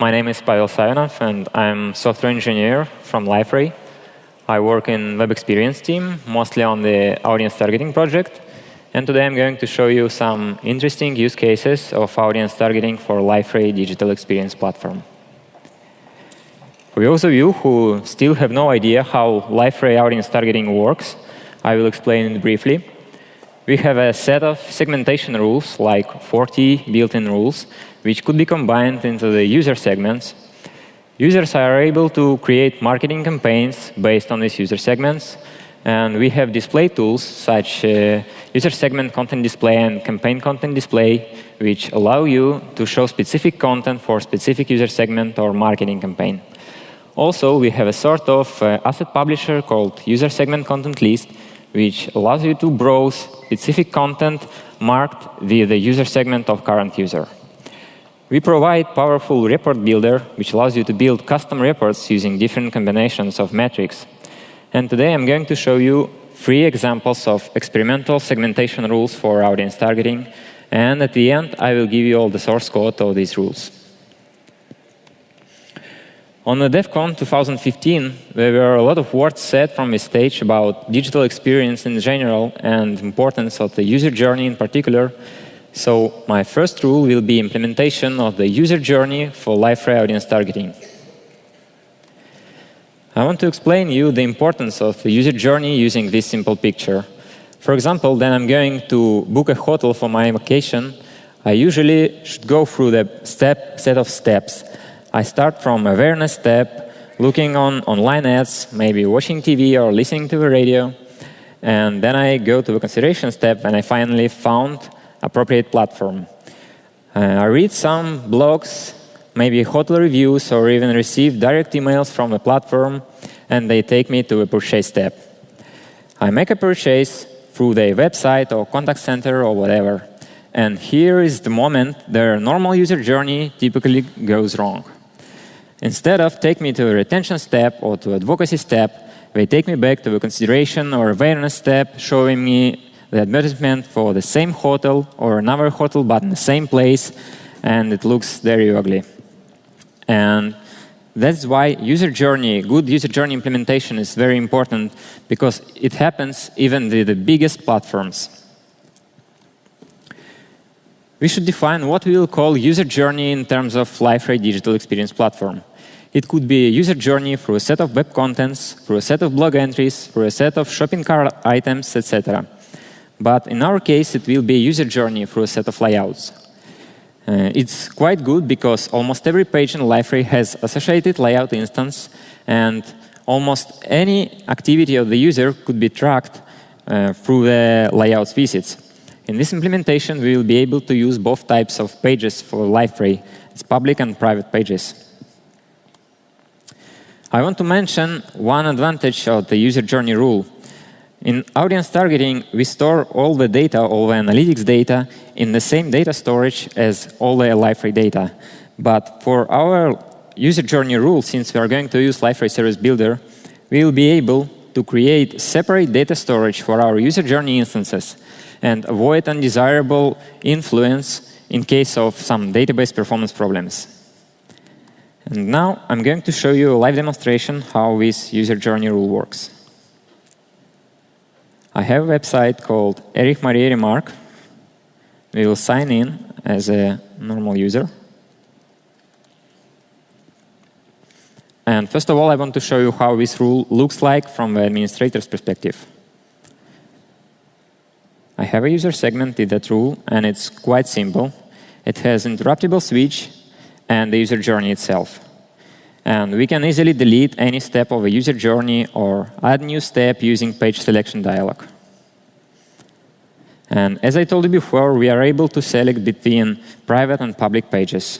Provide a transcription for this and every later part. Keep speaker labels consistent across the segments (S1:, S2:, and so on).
S1: My name is Pavel Savinov, and I'm software engineer from Liferay. I work in web experience team, mostly on the audience targeting project. And today I'm going to show you some interesting use cases of audience targeting for Liferay digital experience platform. For those of you who still have no idea how Liferay audience targeting works, I will explain it briefly. We have a set of segmentation rules, like 40 built-in rules, which could be combined into the user segments. Users are able to create marketing campaigns based on these user segments. And we have display tools such as user segment content display and campaign content display, which allow you to show specific content for specific user segment or marketing campaign. Also, we have a sort of asset publisher called user segment content list, which allows you to browse specific content marked with the user segment of current user. We provide powerful report builder, which allows you to build custom reports using different combinations of metrics. And today I'm going to show you 3 examples of experimental segmentation rules for audience targeting. And at the end, I will give you all the source code of these rules. On the DEVCON 2015, there were a lot of words said from the stage about digital experience in general and importance of the user journey in particular. So my first rule will be implementation of the user journey for Liferay audience targeting. I want to explain you the importance of the user journey using this simple picture. For example, then I'm going to book a hotel for my vacation. I usually should go through the set of steps. I start from awareness step, looking on online ads, maybe watching TV or listening to the radio. And then I go to the consideration step, and I finally found appropriate platform. I read some blogs, maybe hotel reviews, or even receive direct emails from the platform, and they take me to a purchase step. I make a purchase through the website or contact center or whatever. And here is the moment their normal user journey typically goes wrong. Instead of taking me to a retention step or to advocacy step, they take me back to the consideration or awareness step, showing me the advertisement for the same hotel or another hotel, but in the same place, and it looks very ugly. And that's why user journey, good user journey implementation is very important, because it happens even with the biggest platforms. We should define what we will call user journey in terms of Liferay digital experience platform. It could be a user journey through a set of web contents, through a set of blog entries, through a set of shopping cart items, etc. But in our case, it will be a user journey through a set of layouts. It's quite good because almost every page in Liferay has associated layout instance, and almost any activity of the user could be tracked through the layouts visits. In this implementation, we will be able to use both types of pages for Liferay. It's public and private pages. I want to mention one advantage of the user journey rule. In audience targeting, we store all the data, all the analytics data, in the same data storage as all the Liferay data. But for our user journey rule, since we are going to use Liferay Service Builder, we will be able to create separate data storage for our user journey instances and avoid undesirable influence in case of some database performance problems. And now I'm going to show you a live demonstration how this user journey rule works. I have a website called Erich Maria Remark. We will sign in as a normal user. And first of all, I want to show you how this rule looks like from the administrator's perspective. I have a user segment with that rule, and it's quite simple. It has interruptible switch and the user journey itself. And we can easily delete any step of a user journey or add new step using page selection dialog. And as I told you before, we are able to select between private and public pages.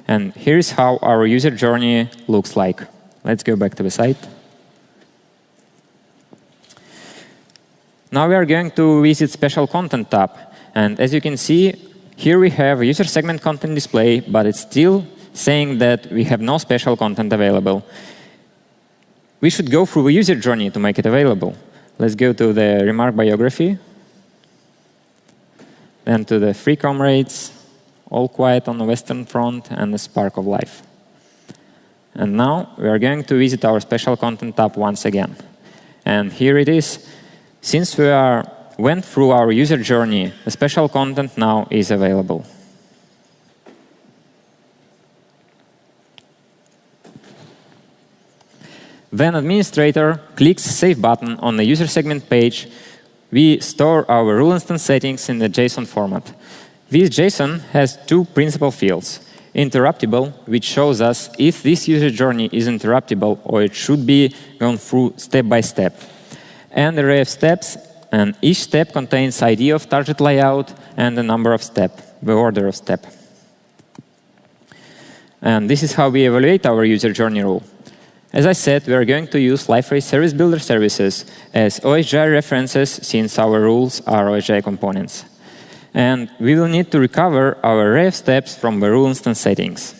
S1: And here's how our user journey looks like. Let's go back to the site. Now we are going to visit Special Content tab. And as you can see, here we have a user segment content display, but it's still saying that we have no special content available. We should go through the user journey to make it available. Let's go to the remark biography, then to the free comrades, all quiet on the Western Front, and a spark of life. And now we are going to visit our special content tab once again. And here it is. Since we went through our user journey, the special content now is available. When administrator clicks Save button on the user segment page, we store our rule instance settings in the JSON format. This JSON has two principal fields. Interruptible, which shows us if this user journey is interruptible or it should be gone through step by step. And array of steps, and each step contains ID of target layout and the number of step, the order of step. And this is how we evaluate our user journey rule. As I said, we are going to use Liferay Service Builder services as OSGI references since our rules are OSGI components. And we will need to recover our array of steps from the rule instance settings.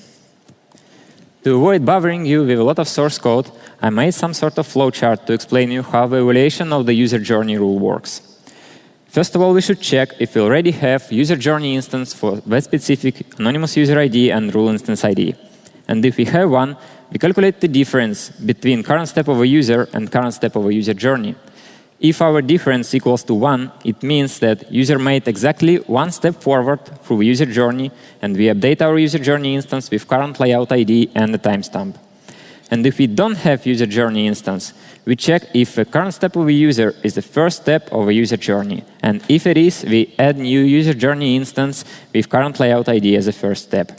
S1: To avoid bothering you with a lot of source code, I made some sort of flowchart to explain you how the evaluation of the user journey rule works. First of all, we should check if we already have user journey instance for that specific anonymous user ID and rule instance ID. And if we have one, we calculate the difference between current step of a user and current step of a user journey. If our difference equals to 1, it means that user made exactly one step forward through the user journey, and we update our user journey instance with current layout ID and the timestamp. And if we don't have user journey instance, we check if the current step of a user is the first step of a user journey. And if it is, we add new user journey instance with current layout ID as a first step.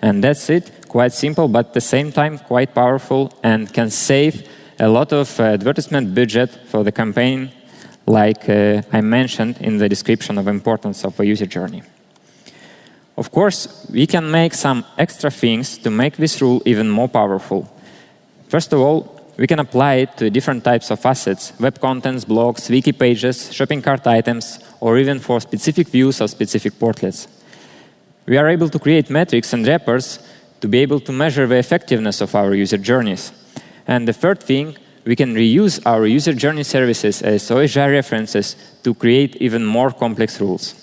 S1: And that's it. Quite simple, but at the same time quite powerful, and can save a lot of advertisement budget for the campaign, like I mentioned in the description of importance of a user journey. Of course, we can make some extra things to make this rule even more powerful. First of all, we can apply it to different types of assets: web contents, blogs, wiki pages, shopping cart items, or even for specific views of specific portlets. We are able to create metrics and wrappers to be able to measure the effectiveness of our user journeys. And the third thing, we can reuse our user journey services as OSGI references to create even more complex rules.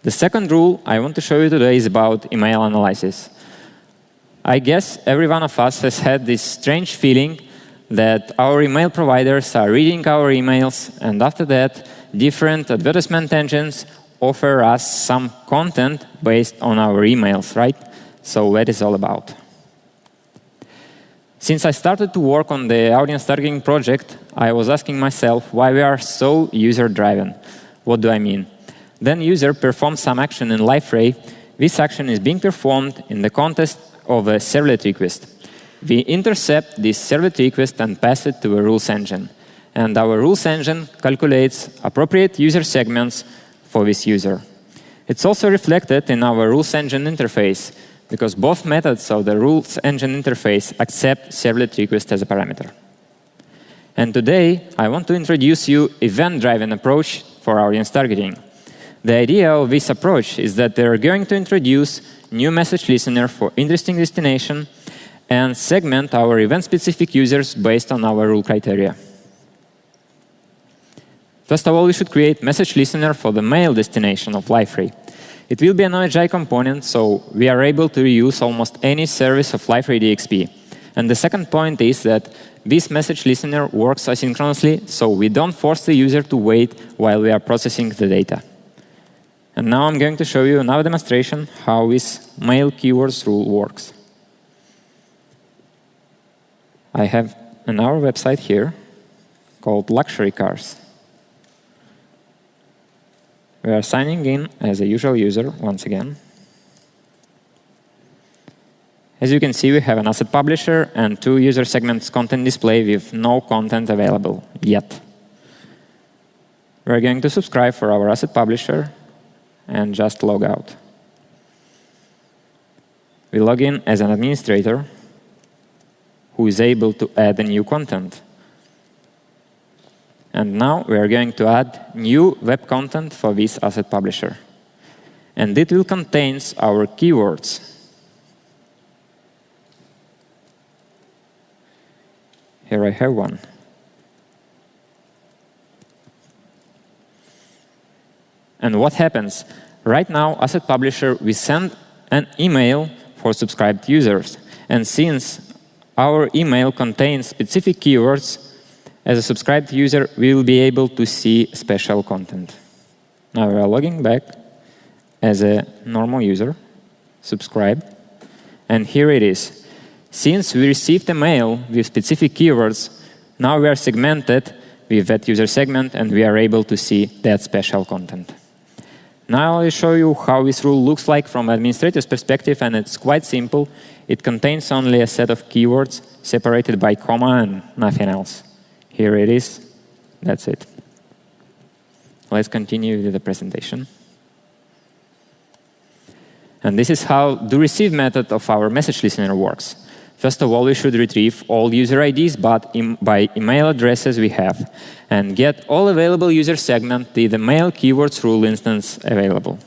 S1: The second rule I want to show you today is about email analysis. I guess every one of us has had this strange feeling that our email providers are reading our emails, and after that, different advertisement engines offer us some content based on our emails, right? So what is all about? Since I started to work on the audience targeting project, I was asking myself why we are so user-driven. What do I mean? Then user performs some action in Liferay. This action is being performed in the context of a servlet request. We intercept this servlet request and pass it to a rules engine. And our rules engine calculates appropriate user segments for this user. It's also reflected in our rules engine interface, because both methods of the rules engine interface accept servlet request as a parameter. And today, I want to introduce you event-driven approach for audience targeting. The idea of this approach is that they're going to introduce new message listener for interesting destination and segment our event-specific users based on our rule criteria. First of all, we should create message listener for the mail destination of Liferay. It will be an OSGI component, so we are able to reuse almost any service of Liferay DXP. And the second point is that this message listener works asynchronously, so we don't force the user to wait while we are processing the data. And now I'm going to show you another demonstration how this mail keywords rule works. I have an our website here called Luxury Cars. We are signing in as a usual user once again. As you can see, we have an asset publisher and 2 user segments content display with no content available yet. We're going to subscribe for our asset publisher and just log out. We log in as an administrator who is able to add a new content. And now we are going to add new web content for this asset publisher. And it will contain our keywords. Here I have one. And what happens? Right now, as a publisher, we send an email for subscribed users. And since our email contains specific keywords, as a subscribed user, we will be able to see special content. Now we are logging back as a normal user, subscribe, and here it is. Since we received a mail with specific keywords, now we are segmented with that user segment, and we are able to see that special content. Now I'll show you how this rule looks like from an administrator's perspective, and it's quite simple. It contains only a set of keywords separated by comma and nothing else. Here it is. That's it. Let's continue with the presentation. And this is how the receive method of our message listener works. First of all, we should retrieve all user IDs by email addresses we have, and get all available user segment with the mail keywords rule instance available.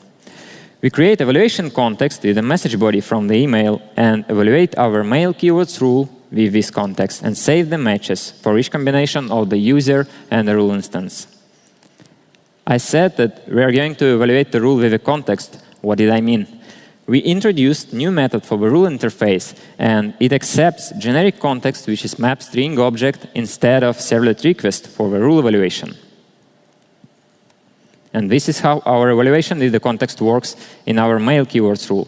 S1: We create evaluation context with the message body from the email and evaluate our mail keywords rule with this context and save the matches for each combination of the user and the rule instance. I said that we are going to evaluate the rule with the context. What did I mean? We introduced new method for the rule interface, and it accepts generic context, which is map string object, instead of servlet request for the rule evaluation. And this is how our evaluation with the context works in our mail keywords rule.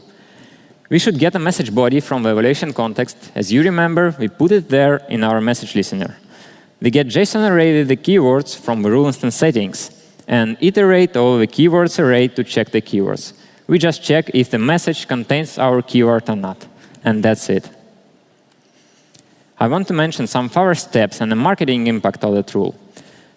S1: We should get a message body from the evaluation context. As you remember, we put it there in our message listener. We get JSON array with the keywords from the rule instance settings, and iterate over the keywords array to check the keywords. We just check if the message contains our keyword or not, and that's it. I want to mention some further steps and the marketing impact of that rule.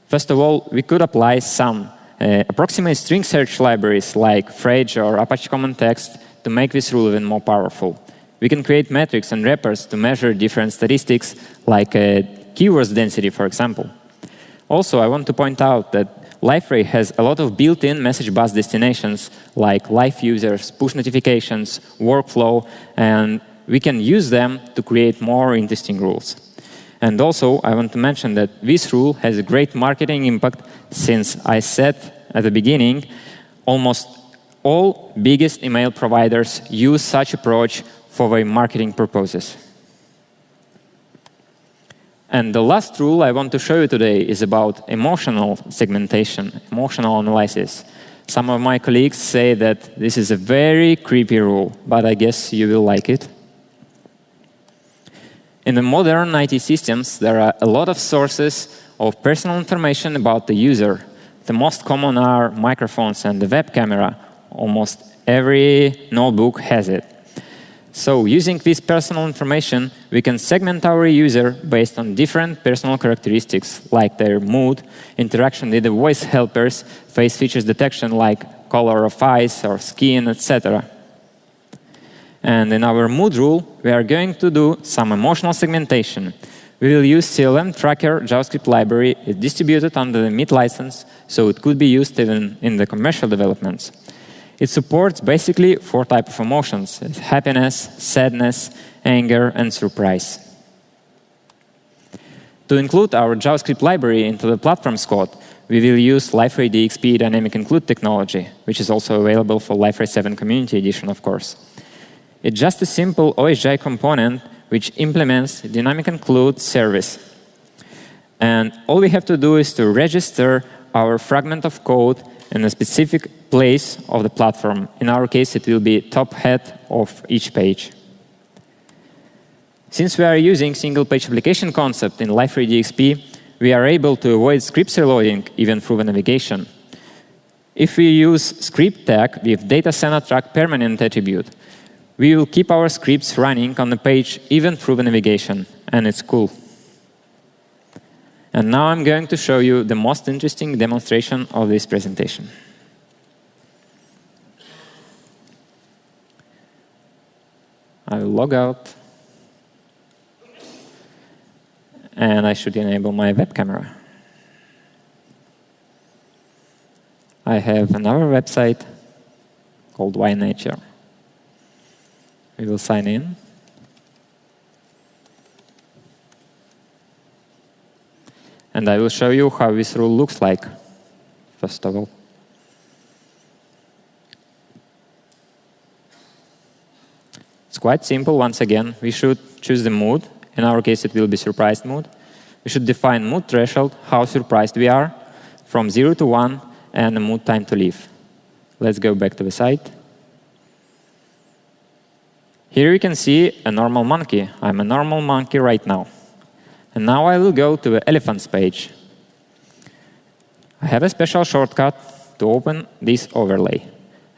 S1: First of all, we could apply some approximate string search libraries like Frege or Apache Common Text to make this rule even more powerful. We can create metrics and wrappers to measure different statistics, like keywords density, for example. Also, I want to point out that Liferay has a lot of built-in message bus destinations like live users, push notifications, workflow, and we can use them to create more interesting rules. And also, I want to mention that this rule has a great marketing impact, since I said at the beginning, almost all biggest email providers use such approach for their marketing purposes. And the last rule I want to show you today is about emotional segmentation, emotional analysis. Some of my colleagues say that this is a very creepy rule, but I guess you will like it. In the modern IT systems, there are a lot of sources of personal information about the user. The most common are microphones and the web camera. Almost every notebook has it. So using this personal information, we can segment our user based on different personal characteristics, like their mood, interaction with the voice helpers, face features detection like color of eyes or skin, etc. And in our mood rule, we are going to do some emotional segmentation. We will use CLM tracker JavaScript library. It's distributed under the MIT license, so it could be used even in the commercial developments. It supports basically 4 types of emotions: happiness, sadness, anger, and surprise. To include our JavaScript library into the platform's code, we will use Liferay DXP dynamic include technology, which is also available for Liferay 7 Community Edition, of course. It's just a simple OSGI component which implements dynamic include service. And all we have to do is to register our fragment of code in a specific place of the platform. In our case, it will be top head of each page. Since we are using single-page application concept in Liferay DXP, we are able to avoid scripts reloading even through the navigation. If we use script tag with data center track permanent attribute, we will keep our scripts running on the page even through the navigation, and it's cool. And now I'm going to show you the most interesting demonstration of this presentation. I will log out, and I should enable my web camera. I have another website called Why Nature. We will sign in. And I will show you how this rule looks like, first of all. It's quite simple. Once again, we should choose the mood. In our case, it will be surprised mood. We should define mood threshold, how surprised we are, from 0 to 1, and the mood time to leave. Let's go back to the site. Here you can see a normal monkey. I'm a normal monkey right now. And now I will go to the elephants page. I have a special shortcut to open this overlay.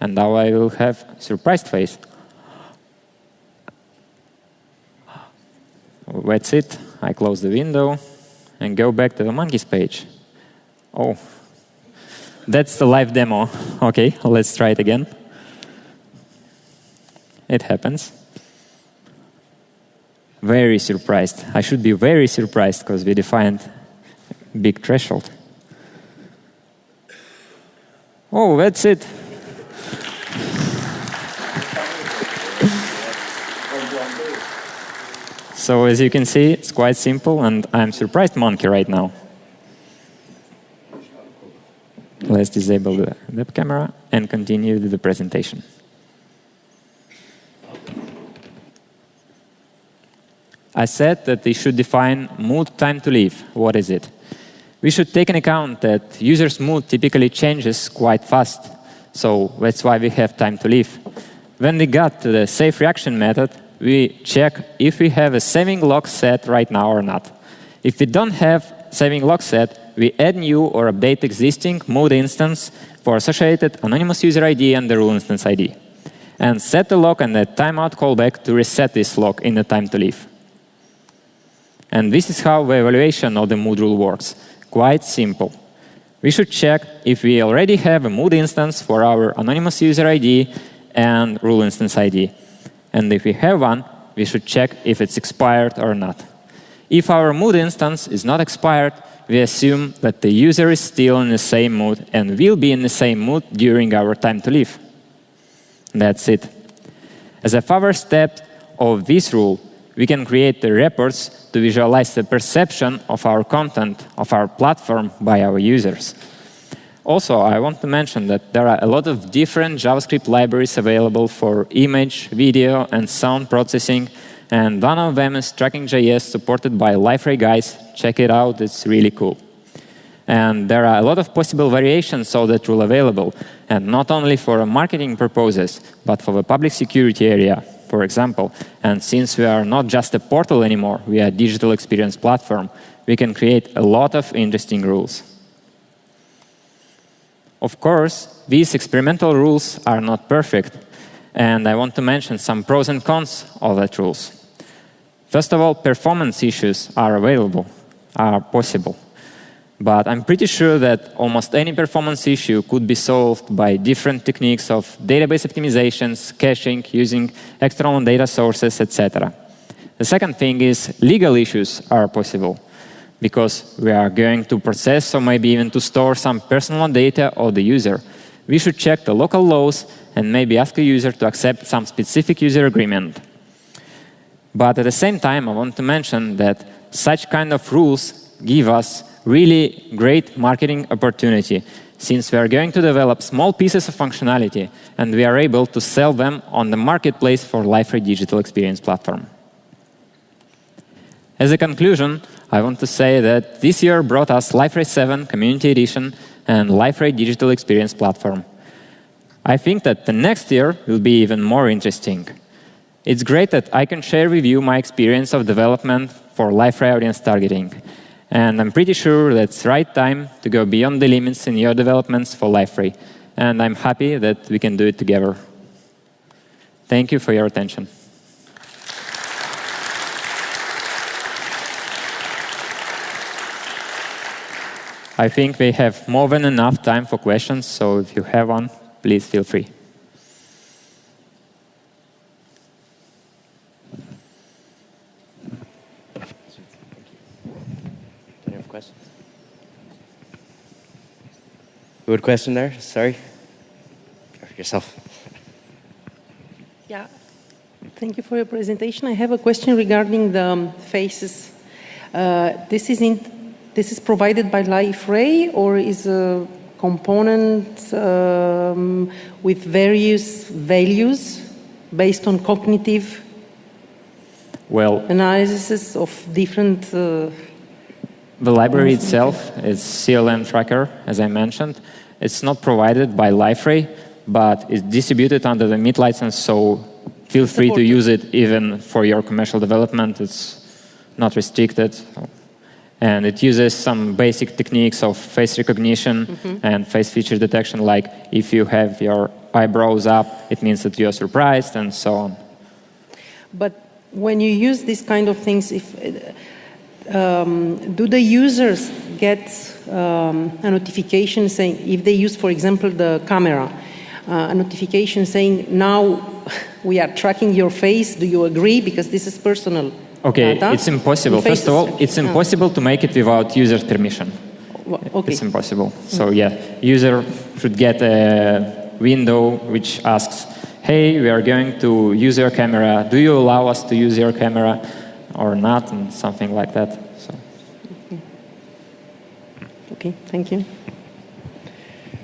S1: And now I will have surprised face. That's it. I close the window and go back to the monkeys page. Oh, that's the live demo. OK, let's try it again. It happens. Very surprised. I should be very surprised because we defined big threshold. Oh, that's it. So as you can see, it's quite simple, and I'm surprised monkey right now. Let's disable the web camera and continue the presentation. I said that we should define mood time to leave. What is it? We should take into account that users' mood typically changes quite fast. So that's why we have time to leave. When we got to the safe reaction method, we check if we have a saving log set right now or not. If we don't have saving log set, we add new or update existing mood instance for associated anonymous user ID and the rule instance ID, and set the log and the timeout callback to reset this log in the time to leave. And this is how the evaluation of the mood rule works. Quite simple. We should check if we already have a mood instance for our anonymous user ID and rule instance ID. And if we have one, we should check if it's expired or not. If our mood instance is not expired, we assume that the user is still in the same mood and will be in the same mood during our time to leave. That's it. As a further step of this rule, we can create the reports to visualize the perception of our content, of our platform by our users. Also, I want to mention that there are a lot of different JavaScript libraries available for image, video, and sound processing, and one of them is Tracking.js, supported by Liferay guys. Check it out, it's really cool. And there are a lot of possible variations of that rule available, and not only for marketing purposes, but for the public security area, for example. And since we are not just a portal anymore, we are a digital experience platform, we can create a lot of interesting rules. Of course, these experimental rules are not perfect, and I want to mention some pros and cons of that rules. First of all, performance issues are possible. But I'm pretty sure that almost any performance issue could be solved by different techniques of database optimizations, caching, using external data sources, etc. The second thing is legal issues are possible, because we are going to process or maybe even to store some personal data of the user. We should check the local laws and maybe ask a user to accept some specific user agreement. But at the same time, I want to mention that such kind of rules give us really great marketing opportunity, since we are going to develop small pieces of functionality and we are able to sell them on the marketplace for Liferay Digital Experience Platform. As a conclusion, I want to say that this year brought us Liferay 7 Community Edition and Liferay Digital Experience Platform. I think that the next year will be even more interesting. It's great that I can share with you my experience of development for Liferay audience targeting. And I'm pretty sure that it's the right time to go beyond the limits in your developments for Liferay. And I'm happy that we can do it together. Thank you for your attention. I think we have more than enough time for questions, so if you have one, please feel free.
S2: Questions? Good question there. Sorry. Yourself.
S3: Yeah. Thank you for your presentation. I have a question regarding the faces. This is provided by Liferay, or is a component with various values based on cognitive
S1: Well,
S3: analysis of different...
S1: the library itself is CLM tracker, as I mentioned. It's not provided by Liferay, but it's distributed under the MIT license, so feel free to use it even for your commercial development. It's not restricted. And it uses some basic techniques of face recognition and face feature detection, like if you have your eyebrows up, it means that you are surprised, and so on.
S3: But when you use these kind of things, do the users get a notification saying, if they use, for example, the camera, a notification saying, now we are tracking your face, do you agree? Because this is personal data.
S1: It's impossible. First of all, it's impossible to make it without user permission.
S3: Okay.
S1: It's impossible. So yeah, user should get a window which asks, hey, we are going to use your camera. Do you allow us to use your camera or not? And something like that. So.
S3: Okay, thank you.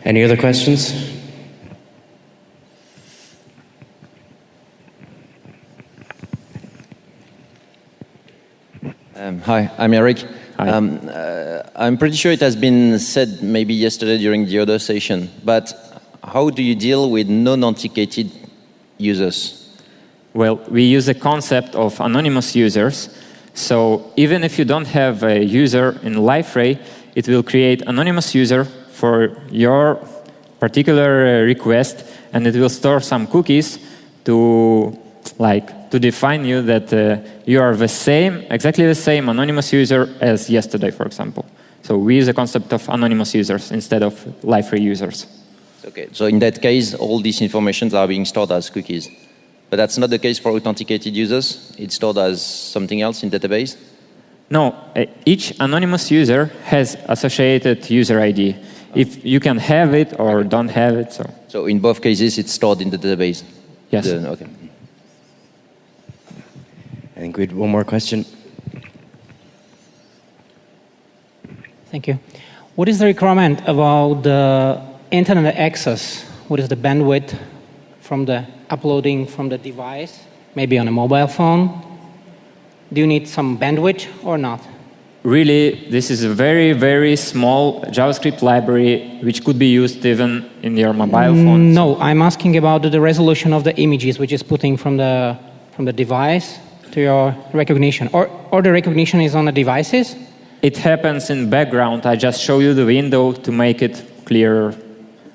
S2: Any other questions?
S4: Hi, I'm Eric.
S1: Hi.
S4: I'm pretty sure it has been said maybe yesterday during the other session, but how do you deal with non-authenticated users?
S1: Well, we use the concept of anonymous users. So even if you don't have a user in Liferay, it will create anonymous user for your particular request, and it will store some cookies to define you that you are exactly the same anonymous user as yesterday, for example. So we use the concept of anonymous users instead of Liferay users.
S4: Okay, so in that case, all these informations are being stored as cookies. But that's not the case for authenticated users? It's stored as something else in database?
S1: No, each anonymous user has associated user ID. If you can have it or don't have it,
S4: So in both cases, it's stored in the database?
S1: Yes.
S4: Okay.
S2: I think we had one more question.
S5: Thank you. What is the requirement about the internet access? What is the bandwidth from the uploading from the device, maybe on a mobile phone? Do you need some bandwidth or not?
S1: Really, this is a very, very small JavaScript library which could be used even in your mobile phone.
S5: No, I'm asking about the resolution of the images, which is putting from the device to your recognition. Or the recognition is on the devices?
S1: It happens in background. I just show you the window to make it clearer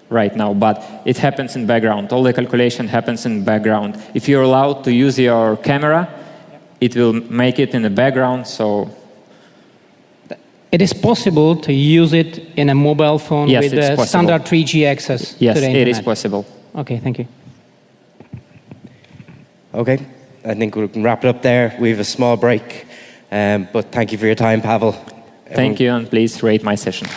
S1: right now, but it happens in background. All the calculation happens in background. If you're allowed to use your camera, it will make it in the background, so...
S5: It is possible to use it in a mobile phone
S1: Yes,
S5: with
S1: it's
S5: the
S1: possible.
S5: standard 3G access
S1: Yes,
S5: to the internet?
S1: it is possible.
S5: Okay, thank you.
S2: Okay, I think we can wrap it up there. We have a small break, but thank you for your time, Pavel.
S1: Thank you, and please rate my session.